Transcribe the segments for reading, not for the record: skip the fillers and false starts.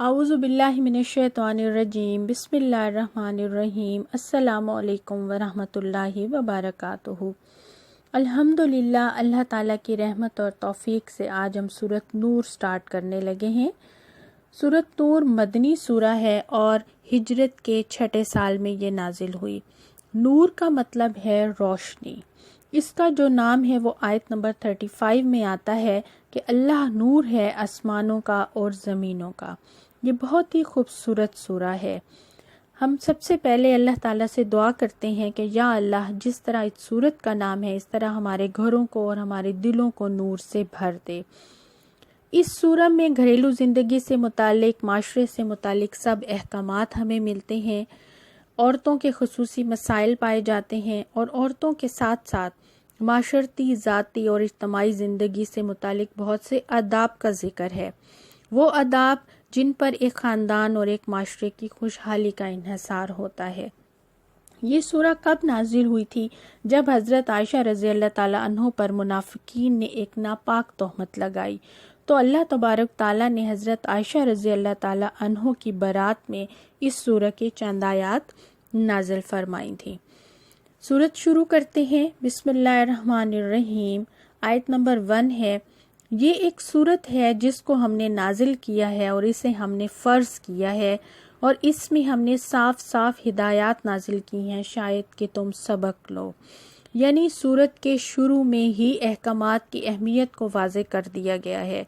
اعوذ باللہ من الشیطان الرجیم بسم اللہ الرحمن الرحیم السلام علیکم ورحمۃ اللہ وبرکاتہ۔ الحمدللہ، اللہ تعالیٰ کی رحمت اور توفیق سے آج ہم سورۃ نور سٹارٹ کرنے لگے ہیں۔ سورۃ نور مدنی سورہ ہے اور ہجرت کے 6 سال میں یہ نازل ہوئی۔ نور کا مطلب ہے روشنی۔ اس کا جو نام ہے وہ آیت نمبر 35 میں آتا ہے کہ اللہ نور ہے آسمانوں کا اور زمینوں کا۔ یہ بہت ہی خوبصورت سورہ ہے۔ ہم سب سے پہلے اللہ تعالیٰ سے دعا کرتے ہیں کہ یا اللہ، جس طرح اس سورت کا نام ہے اس طرح ہمارے گھروں کو اور ہمارے دلوں کو نور سے بھر دے۔ اس سورہ میں گھریلو زندگی سے متعلق، معاشرے سے متعلق سب احکامات ہمیں ملتے ہیں۔ عورتوں کے خصوصی مسائل پائے جاتے ہیں اور عورتوں کے ساتھ ساتھ معاشرتی، ذاتی اور اجتماعی زندگی سے متعلق بہت سے آداب کا ذکر ہے، وہ آداب جن پر ایک خاندان اور ایک معاشرے کی خوشحالی کا انحصار ہوتا ہے۔ یہ سورہ کب نازل ہوئی تھی؟ جب حضرت عائشہ رضی اللہ تعالیٰ عنہ پر منافقین نے ایک ناپاک تہمت لگائی تو اللہ تبارک تعالیٰ نے حضرت عائشہ رضی اللہ تعالیٰ عنہ کی برات میں اس سورہ کی چند آیات نازل فرمائی تھیں۔ سورت شروع کرتے ہیں بسم اللہ الرحمن الرحیم۔ آیت نمبر 1 ہے۔ یہ ایک سورت ہے جس کو ہم نے نازل کیا ہے اور اسے ہم نے فرض کیا ہے، اور اس میں ہم نے صاف صاف ہدایات نازل کی ہیں شاید کہ تم سبق لو۔ یعنی سورت کے شروع میں ہی احکامات کی اہمیت کو واضح کر دیا گیا ہے۔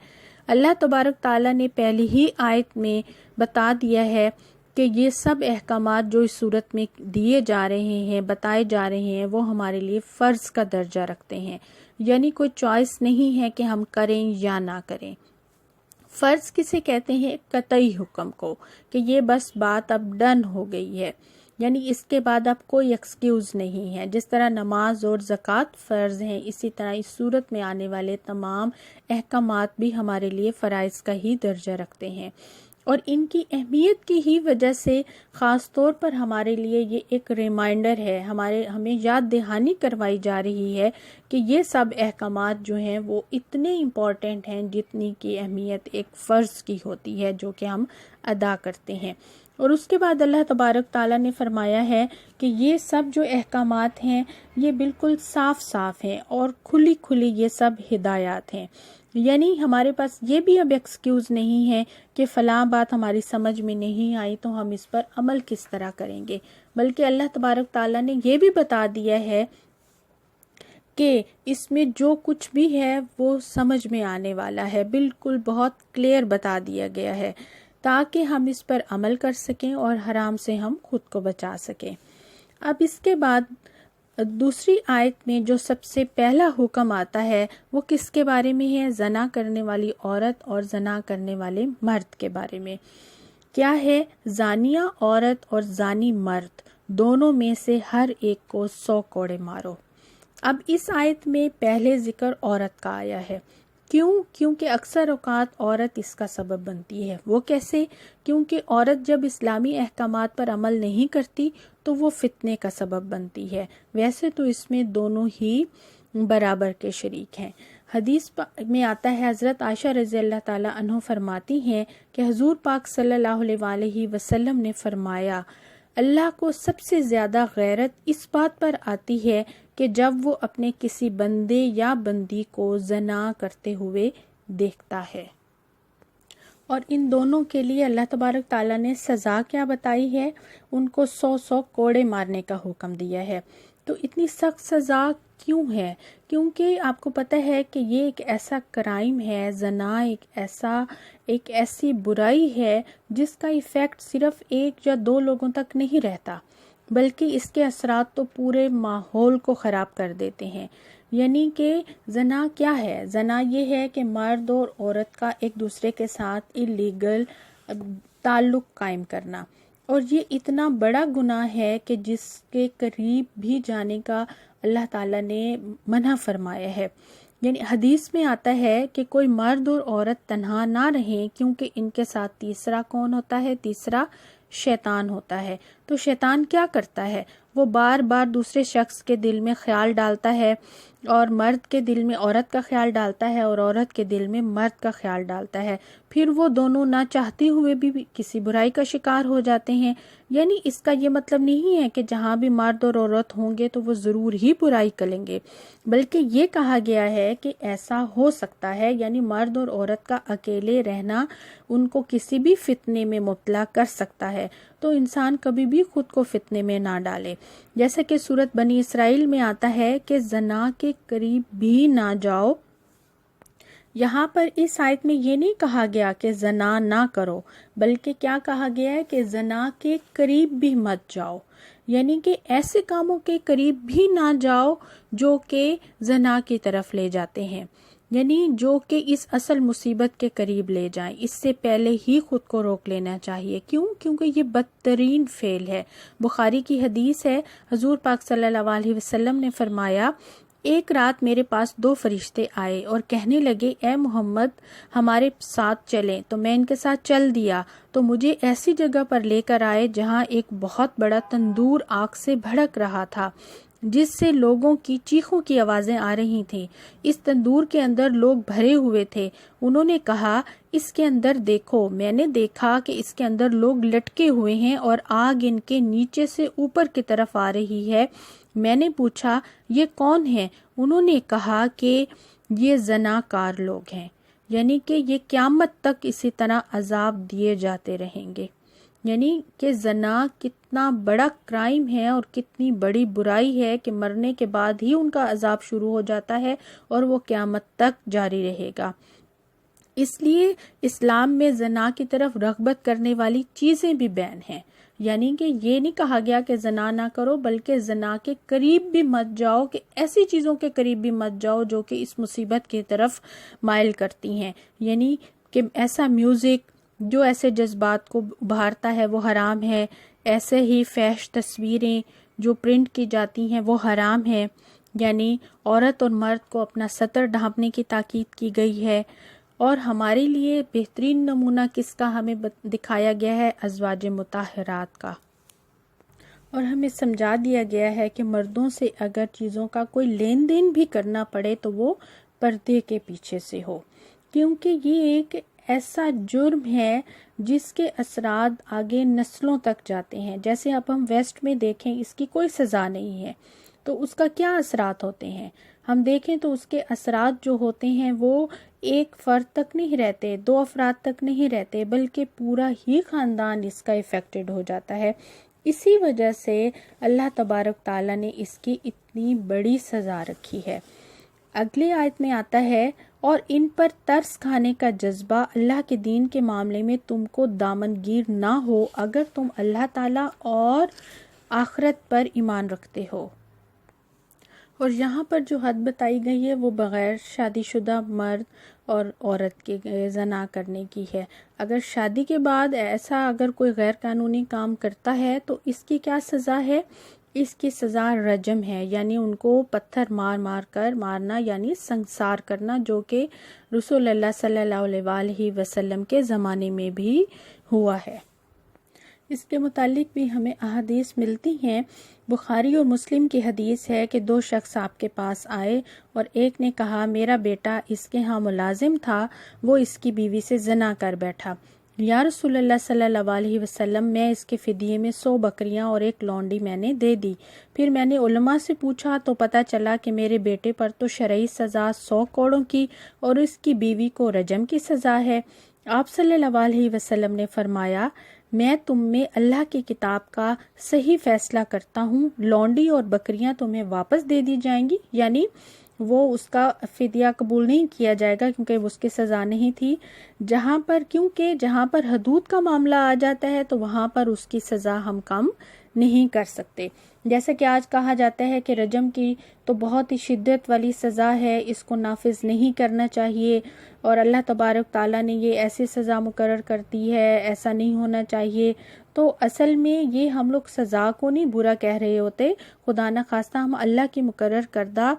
اللہ تبارک تعالیٰ نے پہلی ہی آیت میں بتا دیا ہے کہ یہ سب احکامات جو اس سورت میں دیے جا رہے ہیں، بتائے جا رہے ہیں، وہ ہمارے لیے فرض کا درجہ رکھتے ہیں۔ یعنی کوئی چوائس نہیں ہے کہ ہم کریں یا نہ کریں۔ فرض کسے کہتے ہیں؟ قطعی حکم کو، کہ یہ بس بات اب ڈن ہو گئی ہے، یعنی اس کے بعد اب کوئی ایکسکیوز نہیں ہے۔ جس طرح نماز اور زکوٰۃ فرض ہیں، اسی طرح اس صورت میں آنے والے تمام احکامات بھی ہمارے لیے فرائض کا ہی درجہ رکھتے ہیں، اور ان کی اہمیت کی ہی وجہ سے خاص طور پر ہمارے لیے یہ ایک ریمائنڈر ہے، ہمیں یاد دہانی کروائی جا رہی ہے کہ یہ سب احکامات جو ہیں وہ اتنے امپورٹنٹ ہیں جتنی کی اہمیت ایک فرض کی ہوتی ہے جو کہ ہم ادا کرتے ہیں۔ اور اس کے بعد اللہ تبارک تعالیٰ نے فرمایا ہے کہ یہ سب جو احکامات ہیں یہ بالکل صاف صاف ہیں اور کھلی کھلی یہ سب ہدایات ہیں۔ یعنی ہمارے پاس یہ بھی اب ایکسکیوز نہیں ہے کہ فلاں بات ہماری سمجھ میں نہیں آئی تو ہم اس پر عمل کس طرح کریں گے، بلکہ اللہ تبارک تعالیٰ نے یہ بھی بتا دیا ہے کہ اس میں جو کچھ بھی ہے وہ سمجھ میں آنے والا ہے، بالکل بہت کلیئر بتا دیا گیا ہے تاکہ ہم اس پر عمل کر سکیں اور حرام سے ہم خود کو بچا سکیں۔ اب اس کے بعد دوسری آیت میں جو سب سے پہلا حکم آتا ہے وہ کس کے بارے میں ہے؟ زنا کرنے والی عورت اور زنا کرنے والے مرد کے بارے میں۔ کیا ہے؟ زانیہ عورت اور زانی مرد دونوں میں سے ہر ایک کو 100 کوڑے مارو۔ اب اس آیت میں پہلے ذکر عورت کا آیا ہے۔ کیوں؟ کیونکہ اکثر اوقات عورت اس کا سبب بنتی ہے۔ وہ کیسے؟ کیونکہ عورت جب اسلامی احکامات پر عمل نہیں کرتی تو وہ فتنے کا سبب بنتی ہے۔ ویسے تو اس میں دونوں ہی برابر کے شریک ہیں۔ حدیث میں آتا ہے، حضرت عائشہ رضی اللہ تعالیٰ عنہ فرماتی ہیں کہ حضور پاک صلی اللہ علیہ وسلم نے فرمایا، اللہ کو سب سے زیادہ غیرت اس بات پر آتی ہے کہ جب وہ اپنے کسی بندے یا بندی کو زنا کرتے ہوئے دیکھتا ہے۔ اور ان دونوں کے لیے اللہ تبارک تعالیٰ نے سزا کیا بتائی ہے؟ ان کو 100 کوڑے مارنے کا حکم دیا ہے۔ تو اتنی سخت سزا کیوں ہے؟ کیونکہ آپ کو پتہ ہے کہ یہ ایک ایسا کرائم ہے، زنا ایک ایسی برائی ہے جس کا ایفیکٹ صرف 1 یا 2 لوگوں تک نہیں رہتا، بلکہ اس کے اثرات تو پورے ماحول کو خراب کر دیتے ہیں۔ یعنی کہ زنا کیا ہے؟ زنا یہ ہے کہ مرد اور عورت کا ایک دوسرے کے ساتھ اللیگل تعلق قائم کرنا، اور یہ اتنا بڑا گناہ ہے کہ جس کے قریب بھی جانے کا اللہ تعالیٰ نے منع فرمایا ہے۔ یعنی حدیث میں آتا ہے کہ کوئی مرد اور عورت تنہا نہ رہیں، کیونکہ ان کے ساتھ تیسرا کون ہوتا ہے؟ تیسرا شیطان ہوتا ہے۔ تو شیطان کیا کرتا ہے؟ وہ بار بار دوسرے شخص کے دل میں خیال ڈالتا ہے، اور مرد کے دل میں عورت کا خیال ڈالتا ہے، اور عورت کے دل میں مرد کا خیال ڈالتا ہے، پھر وہ دونوں نہ چاہتے ہوئے بھی کسی برائی کا شکار ہو جاتے ہیں۔ یعنی اس کا یہ مطلب نہیں ہے کہ جہاں بھی مرد اور عورت ہوں گے تو وہ ضرور ہی برائی کریں گے، بلکہ یہ کہا گیا ہے کہ ایسا ہو سکتا ہے، یعنی مرد اور عورت کا اکیلے رہنا ان کو کسی بھی فتنے میں مبتلا کر سکتا ہے، تو انسان کبھی بھی خود کو فتنے میں نہ ڈالے۔ جیسا کہ سورۃ بنی اسرائیل میں آتا ہے کہ زنا کے قریب بھی نہ جاؤ۔ یہاں پر اس آیت میں یہ نہیں کہا گیا کہ زنا نہ کرو، بلکہ کیا کہا گیا ہے کہ زنا کے قریب بھی مت جاؤ، یعنی کہ ایسے کاموں کے قریب بھی نہ جاؤ جو کہ زنا کی طرف لے جاتے ہیں، یعنی جو کہ اس اصل مصیبت کے قریب لے جائیں۔ اس سے پہلے ہی خود کو روک لینا چاہیے۔ کیونکہ یہ بدترین فعل ہے۔ بخاری کی حدیث ہے، حضور پاک صلی اللہ علیہ وسلم نے فرمایا، ایک رات میرے پاس 2 فرشتے آئے اور کہنے لگے، اے محمد ہمارے ساتھ چلیں، تو میں ان کے ساتھ چل دیا، تو مجھے ایسی جگہ پر لے کر آئے جہاں ایک بہت بڑا تندور آگ سے بھڑک رہا تھا، جس سے لوگوں کی چیخوں کی آوازیں آ رہی تھیں۔ اس تندور کے اندر لوگ بھرے ہوئے تھے۔ انہوں نے کہا، اس کے اندر دیکھو۔ میں نے دیکھا کہ اس کے اندر لوگ لٹکے ہوئے ہیں اور آگ ان کے نیچے سے اوپر کی طرف آ رہی ہے۔ میں نے پوچھا، یہ کون ہیں؟ انہوں نے کہا کہ یہ زناکار لوگ ہیں، یعنی کہ یہ قیامت تک اسی طرح عذاب دیے جاتے رہیں گے۔ یعنی کہ زنا کتنا بڑا کرائم ہے اور کتنی بڑی برائی ہے کہ مرنے کے بعد ہی ان کا عذاب شروع ہو جاتا ہے اور وہ قیامت تک جاری رہے گا۔ اس لیے اسلام میں زنا کی طرف رغبت کرنے والی چیزیں بھی بین ہیں، یعنی کہ یہ نہیں کہا گیا کہ زنا نہ کرو، بلکہ زنا کے قریب بھی مت جاؤ، کہ ایسی چیزوں کے قریب بھی مت جاؤ جو کہ اس مصیبت کی طرف مائل کرتی ہیں، یعنی کہ ایسا میوزک جو ایسے جذبات کو ابھارتا ہے وہ حرام ہے، ایسے ہی فحش تصویریں جو پرنٹ کی جاتی ہیں وہ حرام ہے، یعنی عورت اور مرد کو اپنا سطر ڈھانپنے کی تاکید کی گئی ہے۔ اور ہمارے لیے بہترین نمونہ کس کا ہمیں دکھایا گیا ہے؟ ازواج مطہرات کا، اور ہمیں سمجھا دیا گیا ہے کہ مردوں سے اگر چیزوں کا کوئی لین دین بھی کرنا پڑے تو وہ پردے کے پیچھے سے ہو، کیونکہ یہ ایک ایسا جرم ہے جس کے اثرات آگے نسلوں تک جاتے ہیں۔ جیسے اب ہم ویسٹ میں دیکھیں، اس کی کوئی سزا نہیں ہے، تو اس کا کیا اثرات ہوتے ہیں؟ ہم دیکھیں تو اس کے اثرات جو ہوتے ہیں وہ ایک فرد تک نہیں رہتے، 2 افراد تک نہیں رہتے، بلکہ پورا ہی خاندان اس کا افیکٹڈ ہو جاتا ہے۔ اسی وجہ سے اللہ تبارک تعالیٰ نے اس کی اتنی بڑی سزا رکھی ہے۔ اگلی آیت میں آتا ہے، اور ان پر ترس کھانے کا جذبہ اللہ کے دین کے معاملے میں تم کو دامنگیر نہ ہو اگر تم اللہ تعالیٰ اور آخرت پر ایمان رکھتے ہو۔ اور یہاں پر جو حد بتائی گئی ہے وہ بغیر شادی شدہ مرد اور عورت کے زنا کرنے کی ہے۔ اگر شادی کے بعد ایسا اگر کوئی غیر قانونی کام کرتا ہے تو اس کی کیا سزا ہے؟ اس کی سزا رجم ہے، یعنی ان کو پتھر مار مار کر مارنا، یعنی سنسار کرنا، جو کہ رسول اللہ صلی اللہ علیہ وسلم کے زمانے میں بھی ہوا ہے۔ اس کے متعلق بھی ہمیں احادیث ملتی ہیں۔ بخاری اور مسلم کی حدیث ہے کہ 2 شخص آپ کے پاس آئے اور ایک نے کہا، میرا بیٹا اس کے ہاں ملازم تھا، وہ اس کی بیوی سے زنا کر بیٹھا۔ یا رسول اللہ صلی اللہ علیہ وسلم، میں اس کے فدیے میں 100 بکریاں اور 1 لونڈی میں نے دے دی۔ پھر میں نے علماء سے پوچھا تو پتہ چلا کہ میرے بیٹے پر تو شرعی سزا 100 کوڑوں کی اور اس کی بیوی کو رجم کی سزا ہے۔ آپ صلی اللہ علیہ وسلم نے فرمایا، میں تم میں اللہ کی کتاب کا صحیح فیصلہ کرتا ہوں، لونڈی اور بکریاں تمہیں واپس دے دی جائیں گی، یعنی وہ اس کا فدیہ قبول نہیں کیا جائے گا کیونکہ اس کی سزا نہیں تھی۔ کیونکہ جہاں پر حدود کا معاملہ آ جاتا ہے تو وہاں پر اس کی سزا ہم کم نہیں کر سکتے۔ جیسا کہ آج کہا جاتا ہے کہ رجم کی تو بہت ہی شدت والی سزا ہے، اس کو نافذ نہیں کرنا چاہیے، اور اللہ تبارک تعالیٰ نے یہ ایسی سزا مقرر کرتی ہے، ایسا نہیں ہونا چاہیے۔ تو اصل میں یہ ہم لوگ سزا کو نہیں برا کہہ رہے ہوتے، خدا نہ خواستہ ہم اللہ کی مقرر کردہ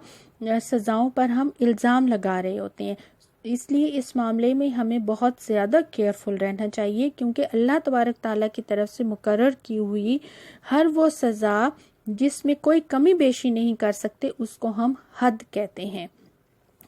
سزاؤں پر ہم الزام لگا رہے ہوتے ہیں۔ اس لیے اس معاملے میں ہمیں بہت زیادہ کیئرفل رہنا چاہیے، کیونکہ اللہ تبارک تعالیٰ کی طرف سے مقرر کی ہوئی ہر وہ سزا جس میں کوئی کمی بیشی نہیں کر سکتے اس کو ہم حد کہتے ہیں،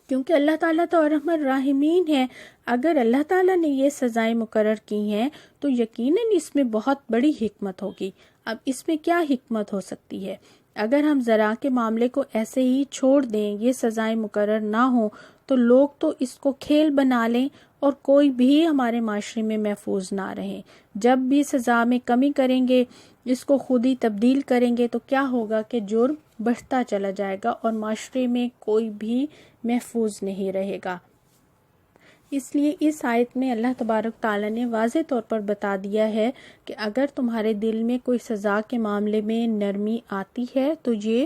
کیونکہ اللہ تعالیٰ تو ارحم الراحمین ہے۔ اگر اللہ تعالیٰ نے یہ سزائیں مقرر کی ہیں تو یقیناً اس میں بہت بڑی حکمت ہوگی۔ اب اس میں کیا حکمت ہو سکتی ہے؟ اگر ہم زراعت کے معاملے کو ایسے ہی چھوڑ دیں، یہ سزائیں مقرر نہ ہوں، تو لوگ تو اس کو کھیل بنا لیں اور کوئی بھی ہمارے معاشرے میں محفوظ نہ رہے۔ جب بھی سزا میں کمی کریں گے، اس کو خود ہی تبدیل کریں گے، تو کیا ہوگا کہ جرم بڑھتا چلا جائے گا اور معاشرے میں کوئی بھی محفوظ نہیں رہے گا۔ اس لیے اس آیت میں اللہ تبارک تعالیٰ نے واضح طور پر بتا دیا ہے کہ اگر تمہارے دل میں کوئی سزا کے معاملے میں نرمی آتی ہے تو یہ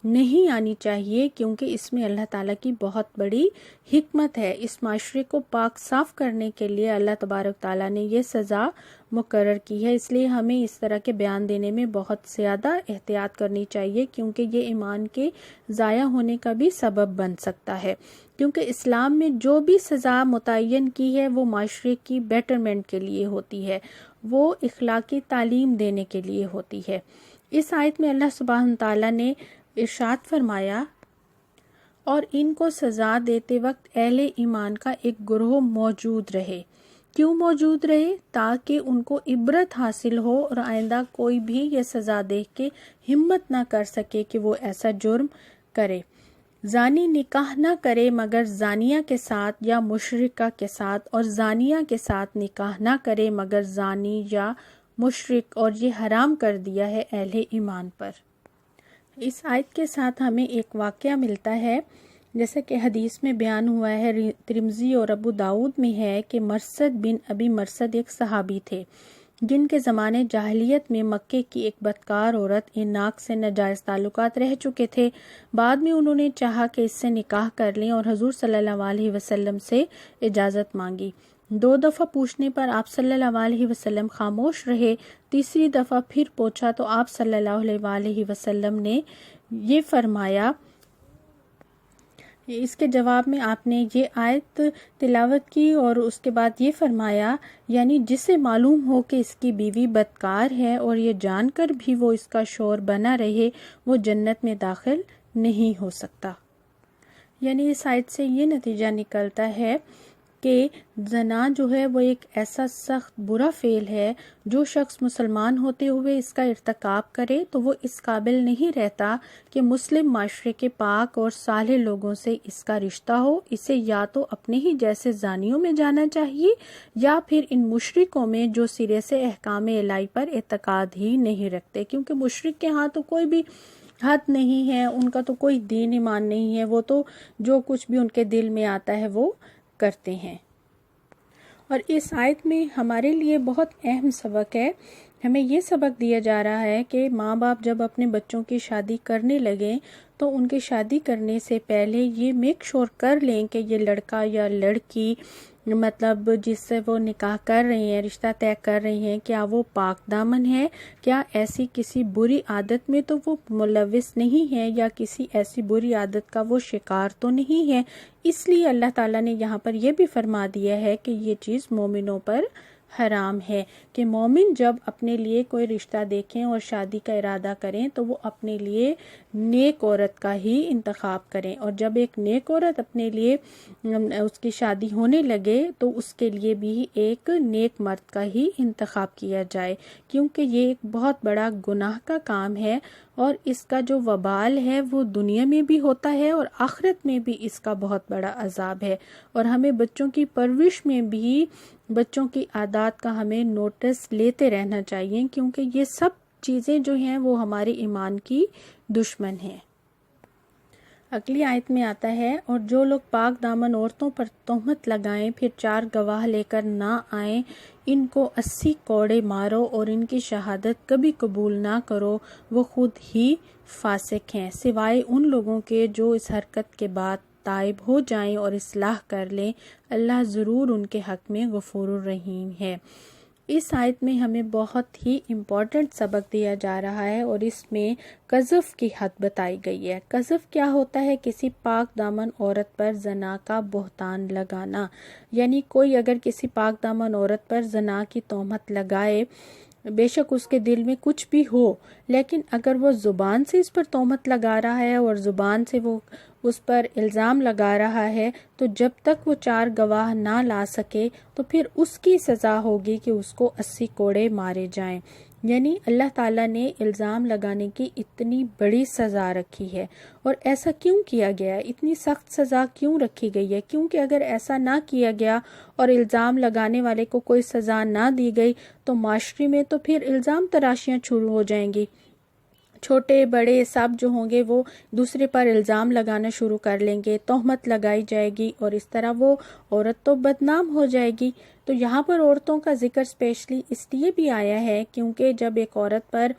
نہیں آنی چاہیے، کیونکہ اس میں اللہ تعالیٰ کی بہت بڑی حکمت ہے۔ اس معاشرے کو پاک صاف کرنے کے لیے اللہ تبارک تعالیٰ نے یہ سزا مقرر کی ہے۔ اس لیے ہمیں اس طرح کے بیان دینے میں بہت زیادہ احتیاط کرنی چاہیے، کیونکہ یہ ایمان کے ضائع ہونے کا بھی سبب بن سکتا ہے، کیونکہ اسلام میں جو بھی سزا متعین کی ہے وہ معاشرے کی بیٹرمنٹ کے لیے ہوتی ہے، وہ اخلاقی تعلیم دینے کے لیے ہوتی ہے۔ اس آیت میں اللہ سبحانہ تعالیٰ نے ارشاد فرمایا، اور ان کو سزا دیتے وقت اہل ایمان کا ایک گروہ موجود رہے۔ کیوں موجود رہے؟ تاکہ ان کو عبرت حاصل ہو اور آئندہ کوئی بھی یہ سزا دیکھ کے ہمت نہ کر سکے کہ وہ ایسا جرم کرے۔ زانی نکاح نہ کرے مگر زانیہ کے ساتھ یا مشرکہ کے ساتھ، اور زانیہ کے ساتھ نکاح نہ کرے مگر زانی یا مشرک، اور یہ حرام کر دیا ہے اہل ایمان پر۔ اس آیت کے ساتھ ہمیں ایک واقعہ ملتا ہے، جیسا کہ حدیث میں بیان ہوا ہے، ترمذی اور ابو داؤد میں ہے کہ مرثد بن ابی مرثد ایک صحابی تھے جن کے زمانے جاہلیت میں مکے کی ایک بدکار عورت اناق سے ناجائز تعلقات رہ چکے تھے۔ بعد میں انہوں نے چاہا کہ اس سے نکاح کر لیں اور حضور صلی اللہ علیہ وسلم سے اجازت مانگی۔ 2 دفعہ پوچھنے پر آپ صلی اللہ علیہ وسلم خاموش رہے۔ تیسری دفعہ پھر پوچھا تو آپ صلی اللہ علیہ وسلم نے یہ فرمایا، اس کے جواب میں آپ نے یہ آیت تلاوت کی اور اس کے بعد یہ فرمایا، یعنی جسے معلوم ہو کہ اس کی بیوی بدکار ہے اور یہ جان کر بھی وہ اس کا شوہر بنا رہے، وہ جنت میں داخل نہیں ہو سکتا۔ یعنی اس آیت سے یہ نتیجہ نکلتا ہے کہ زنا جو ہے وہ ایک ایسا سخت برا فعل ہے، جو شخص مسلمان ہوتے ہوئے اس کا ارتکاب کرے تو وہ اس قابل نہیں رہتا کہ مسلم معاشرے کے پاک اور صالح لوگوں سے اس کا رشتہ ہو۔ اسے یا تو اپنے ہی جیسے زانیوں میں جانا چاہیے یا پھر ان مشرکوں میں جو سرے سے احکام الہی پر اعتقاد ہی نہیں رکھتے، کیونکہ مشرک کے ہاں تو کوئی بھی حد نہیں ہے، ان کا تو کوئی دین ایمان نہیں ہے، وہ تو جو کچھ بھی ان کے دل میں آتا ہے وہ کرتے ہیں۔ اور اس آیت میں ہمارے لیے بہت اہم سبق ہے۔ ہمیں یہ سبق دیا جا رہا ہے کہ ماں باپ جب اپنے بچوں کی شادی کرنے لگیں تو ان کی شادی کرنے سے پہلے یہ میک شور کر لیں کہ یہ لڑکا یا لڑکی مطلب جس سے وہ نکاح کر رہے ہیں، رشتہ طے کر رہے ہیں، کیا وہ پاک دامن ہے، کیا ایسی کسی بری عادت میں تو وہ ملوث نہیں ہے، یا کسی ایسی بری عادت کا وہ شکار تو نہیں ہے۔ اس لیے اللہ تعالیٰ نے یہاں پر یہ بھی فرما دیا ہے کہ یہ چیز مومنوں پر حرام ہے، کہ مومن جب اپنے لیے کوئی رشتہ دیکھیں اور شادی کا ارادہ کریں تو وہ اپنے لیے نیک عورت کا ہی انتخاب کریں، اور جب ایک نیک عورت اپنے لیے اس کی شادی ہونے لگے تو اس کے لیے بھی ایک نیک مرد کا ہی انتخاب کیا جائے، کیونکہ یہ ایک بہت بڑا گناہ کا کام ہے اور اس کا جو وبال ہے وہ دنیا میں بھی ہوتا ہے اور آخرت میں بھی اس کا بہت بڑا عذاب ہے۔ اور ہمیں بچوں کی پرورش میں بھی بچوں کی عادات کا ہمیں نوٹس لیتے رہنا چاہیے، کیونکہ یہ سب چیزیں جو ہیں وہ ہمارے ایمان کی دشمن ہیں۔ اگلی آیت میں آتا ہے، اور جو لوگ پاک دامن عورتوں پر تہمت لگائیں پھر 4 گواہ لے کر نہ آئیں، ان کو 80 کوڑے مارو اور ان کی شہادت کبھی قبول نہ کرو، وہ خود ہی فاسق ہیں، سوائے ان لوگوں کے جو اس حرکت کے بعد تائب ہو جائیں اور اصلاح کر لیں، اللہ ضرور ان کے حق میں غفور الرحیم ہے۔ اس آیت میں ہمیں بہت ہی امپورٹنٹ سبق دیا جا رہا ہے اور اس میں قذف کی حد بتائی گئی ہے۔ قذف کیا ہوتا ہے؟ کسی پاک دامن عورت پر زنا کا بہتان لگانا، یعنی کوئی اگر کسی پاک دامن عورت پر زنا کی تہمت لگائے بے شک اس کے دل میں کچھ بھی ہو، لیکن اگر وہ زبان سے اس پر تہمت لگا رہا ہے اور زبان سے وہ اس پر الزام لگا رہا ہے، تو جب تک وہ 4 گواہ نہ لا سکے تو پھر اس کی سزا ہوگی کہ اس کو 80 کوڑے مارے جائیں۔ یعنی اللہ تعالیٰ نے الزام لگانے کی اتنی بڑی سزا رکھی ہے۔ اور ایسا کیوں کیا گیا ہے؟ اتنی سخت سزا کیوں رکھی گئی ہے؟ کیونکہ اگر ایسا نہ کیا گیا اور الزام لگانے والے کو کوئی سزا نہ دی گئی تو معاشرے میں تو پھر الزام تراشیاں شروع ہو جائیں گی، چھوٹے بڑے سب جو ہوں گے وہ دوسرے پر الزام لگانا شروع کر لیں گے، تہمت لگائی جائے گی اور اس طرح وہ عورت تو بدنام ہو جائے گی۔ تو یہاں پر عورتوں کا ذکر اسپیشلی اس لیے بھی آیا ہے کیونکہ جب ایک عورت پر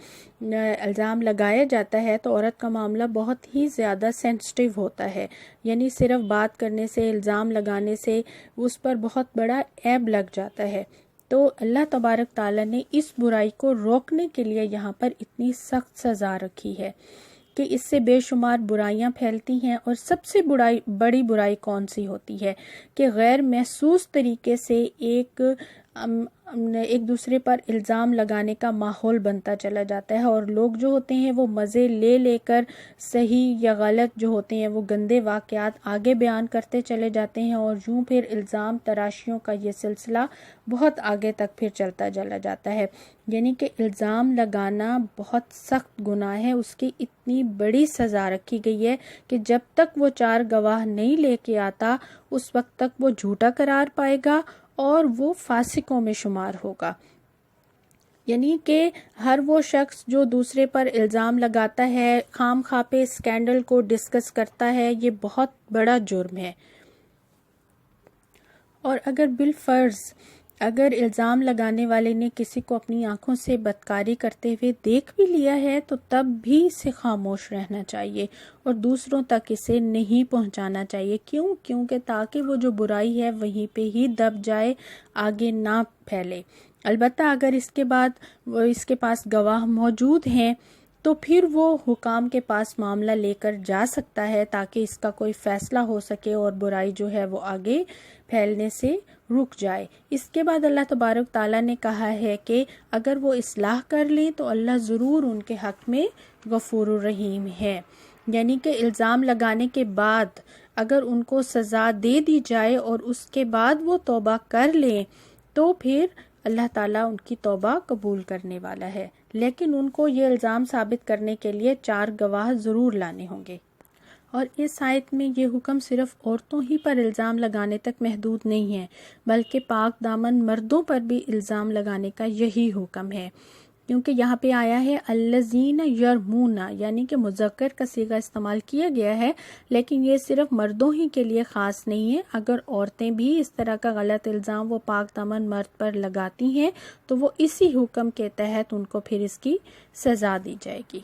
الزام لگایا جاتا ہے تو عورت کا معاملہ بہت ہی زیادہ سینسٹیو ہوتا ہے، یعنی صرف بات کرنے سے، الزام لگانے سے اس پر بہت بڑا عیب لگ جاتا ہے۔ تو اللہ تبارک تعالیٰ نے اس برائی کو روکنے کے لیے یہاں پر اتنی سخت سزا رکھی ہے کہ اس سے بے شمار برائیاں پھیلتی ہیں۔ اور سب سے بڑی برائی کون سی ہوتی ہے کہ غیر محسوس طریقے سے ایک دوسرے پر الزام لگانے کا ماحول بنتا چلا جاتا ہے، اور لوگ جو ہوتے ہیں وہ مزے لے لے کر صحیح یا غلط جو ہوتے ہیں وہ گندے واقعات آگے بیان کرتے چلے جاتے ہیں، اور یوں پھر الزام تراشیوں کا یہ سلسلہ بہت آگے تک پھر چلتا چلا جاتا ہے۔ یعنی کہ الزام لگانا بہت سخت گناہ ہے، اس کی اتنی بڑی سزا رکھی گئی ہے کہ جب تک وہ 4 گواہ نہیں لے کے آتا اس وقت تک وہ جھوٹا قرار پائے گا اور وہ فاسقوں میں شمار ہوگا۔ یعنی کہ ہر وہ شخص جو دوسرے پر الزام لگاتا ہے، خام خواہ پہ اسکینڈل کو ڈسکس کرتا ہے، یہ بہت بڑا جرم ہے۔ اور اگر بالفرض اگر الزام لگانے والے نے کسی کو اپنی آنکھوں سے بدکاری کرتے ہوئے دیکھ بھی لیا ہے تو تب بھی اسے خاموش رہنا چاہیے اور دوسروں تک اسے نہیں پہنچانا چاہیے۔ کیونکہ تاکہ وہ جو برائی ہے وہیں پہ ہی دب جائے، آگے نہ پھیلے۔ البتہ اگر اس کے بعد اس کے پاس گواہ موجود ہیں تو پھر وہ حکام کے پاس معاملہ لے کر جا سکتا ہے تاکہ اس کا کوئی فیصلہ ہو سکے اور برائی جو ہے وہ آگے پھیلنے سے رک جائے۔ اس کے بعد اللہ تبارک تعالیٰ نے کہا ہے کہ اگر وہ اصلاح کر لیں تو اللہ ضرور ان کے حق میں غفور الرحیم ہے۔ یعنی کہ الزام لگانے کے بعد اگر ان کو سزا دے دی جائے اور اس کے بعد وہ توبہ کر لیں تو پھر اللہ تعالیٰ ان کی توبہ قبول کرنے والا ہے، لیکن ان کو یہ الزام ثابت کرنے کے لیے 4 گواہ ضرور لانے ہوں گے۔ اور اس آیت میں یہ حکم صرف عورتوں ہی پر الزام لگانے تک محدود نہیں ہے، بلکہ پاک دامن مردوں پر بھی الزام لگانے کا یہی حکم ہے، کیونکہ یہاں پہ آیا ہے الذین یرمون، یعنی کہ مذکر کا صیغہ استعمال کیا گیا ہے، لیکن یہ صرف مردوں ہی کے لیے خاص نہیں ہے۔ اگر عورتیں بھی اس طرح کا غلط الزام وہ پاک دامن مرد پر لگاتی ہیں تو وہ اسی حکم کے تحت ان کو پھر اس کی سزا دی جائے گی۔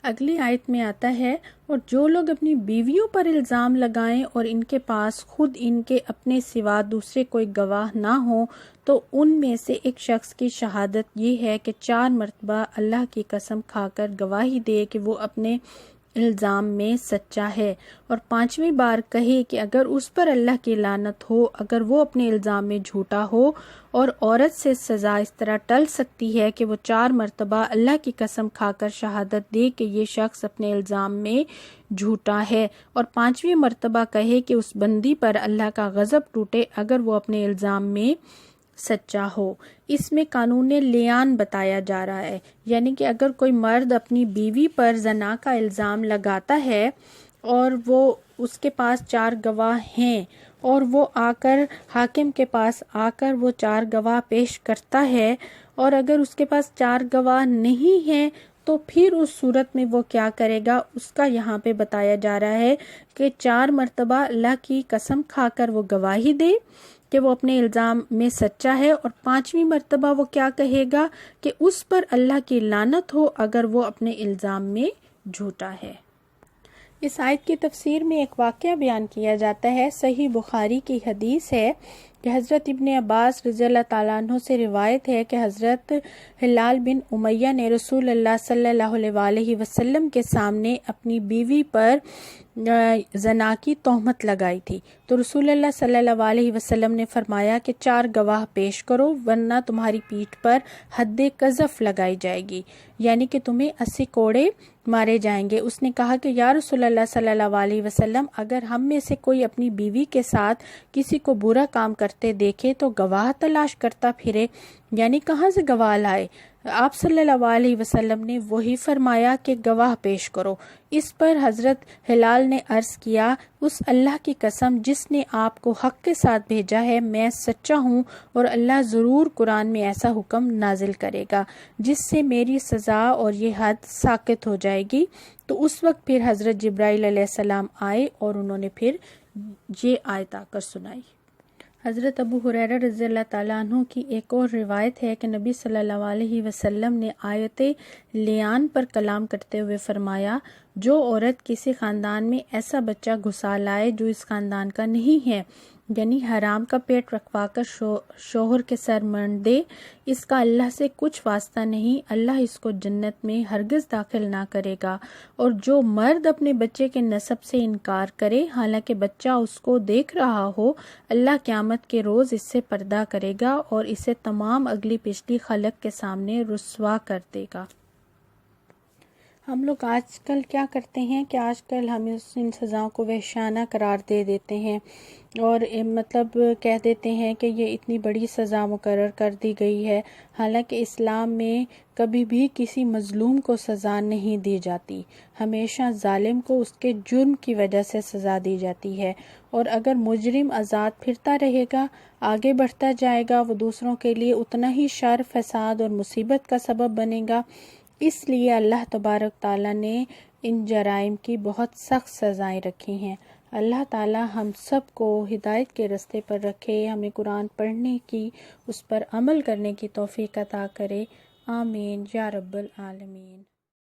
اگلی آیت میں آتا ہے اور جو لوگ اپنی بیویوں پر الزام لگائیں اور ان کے پاس خود ان کے اپنے سوا دوسرے کوئی گواہ نہ ہوں تو ان میں سے ایک شخص کی شہادت یہ ہے کہ 4 مرتبہ اللہ کی قسم کھا کر گواہی دے کہ وہ اپنے الزام میں سچا ہے، اور 5ویں بار کہے کہ اگر اس پر اللہ کی لعنت ہو اگر وہ اپنے الزام میں جھوٹا ہو۔ اور عورت سے سزا اس طرح ٹل سکتی ہے کہ وہ 4 مرتبہ اللہ کی قسم کھا کر شہادت دے کہ یہ شخص اپنے الزام میں جھوٹا ہے، اور 5ویں مرتبہ کہے کہ اس بندی پر اللہ کا غضب ٹوٹے اگر وہ اپنے الزام میں سچا ہو۔ اس میں قانون لیان بتایا جا رہا ہے، یعنی کہ اگر کوئی مرد اپنی بیوی پر زنا کا الزام لگاتا ہے اور وہ اس کے پاس 4 گواہ ہیں اور وہ آ کر حاکم کے پاس آ کر وہ 4 گواہ پیش کرتا ہے، اور اگر اس کے پاس 4 گواہ نہیں ہیں تو پھر اس صورت میں وہ کیا کرے گا، اس کا یہاں پہ بتایا جا رہا ہے کہ 4 مرتبہ اللہ کی قسم کھا کر وہ گواہی دے کہ وہ اپنے الزام میں سچا ہے، اور 5ویں مرتبہ وہ کیا کہے گا کہ اس پر اللہ کی لعنت ہو اگر وہ اپنے الزام میں جھوٹا ہے۔ اس آیت کی تفسیر میں ایک واقعہ بیان کیا جاتا ہے، صحیح بخاری کی حدیث ہے کہ حضرت ابن عباس رضی اللہ تعالیٰ عنہ سے روایت ہے کہ حضرت ہلال بن امیہ نے رسول اللہ صلی اللہ علیہ وسلم کے سامنے اپنی بیوی پر زنا کی تہمت لگائی تھی، تو رسول اللہ صلی اللہ علیہ وسلم نے فرمایا کہ 4 گواہ پیش کرو ورنہ تمہاری پیٹھ پر حد قذف لگائی جائے گی، یعنی کہ تمہیں 80 کوڑے مارے جائیں گے۔ اس نے کہا کہ یا رسول اللہ صلی اللہ علیہ وسلم، اگر ہم میں سے کوئی اپنی بیوی کے ساتھ کسی کو برا کام کرتے دیکھے تو گواہ تلاش کرتا پھرے، یعنی کہاں سے گواہ لائے؟ آپ صلی اللہ علیہ وسلم نے وہی فرمایا کہ گواہ پیش کرو۔ اس پر حضرت ہلال نے عرض کیا، اس اللہ کی قسم جس نے آپ کو حق کے ساتھ بھیجا ہے، میں سچا ہوں اور اللہ ضرور قرآن میں ایسا حکم نازل کرے گا جس سے میری سزا اور یہ حد ساقط ہو جائے گی۔ تو اس وقت پھر حضرت جبرائیل علیہ السلام آئے اور انہوں نے پھر یہ آیت آ کر سنائی۔ حضرت ابو ہریرہ رضی اللہ تعالیٰ عنہ کی ایک اور روایت ہے کہ نبی صلی اللہ علیہ وسلم نے آیت لیان پر کلام کرتے ہوئے فرمایا، جو عورت کسی خاندان میں ایسا بچہ گھسا لائے جو اس خاندان کا نہیں ہے، یعنی حرام کا پیٹ رکھوا کر شوہر کے سر منڈ دے، اس کا اللہ سے کچھ واسطہ نہیں، اللہ اس کو جنت میں ہرگز داخل نہ کرے گا۔ اور جو مرد اپنے بچے کے نسب سے انکار کرے حالانکہ بچہ اس کو دیکھ رہا ہو، اللہ قیامت کے روز اس سے پردہ کرے گا اور اسے تمام اگلی پچھلی خلق کے سامنے رسوا کر دے گا۔ ہم لوگ آج کل کیا کرتے ہیں کہ آج کل ہم ان سزاؤں کو وحشیانہ قرار دے دیتے ہیں اور مطلب کہہ دیتے ہیں کہ یہ اتنی بڑی سزا مقرر کر دی گئی ہے، حالانکہ اسلام میں کبھی بھی کسی مظلوم کو سزا نہیں دی جاتی، ہمیشہ ظالم کو اس کے جرم کی وجہ سے سزا دی جاتی ہے، اور اگر مجرم آزاد پھرتا رہے گا، آگے بڑھتا جائے گا، وہ دوسروں کے لیے اتنا ہی شر، فساد اور مصیبت کا سبب بنے گا۔ اس لیے اللہ تبارک تعالیٰ نے ان جرائم کی بہت سخت سزائیں رکھی ہیں۔ اللہ تعالیٰ ہم سب کو ہدایت کے رستے پر رکھے، ہمیں قرآن پڑھنے کی، اس پر عمل کرنے کی توفیق عطا کرے، آمین یا رب العالمین۔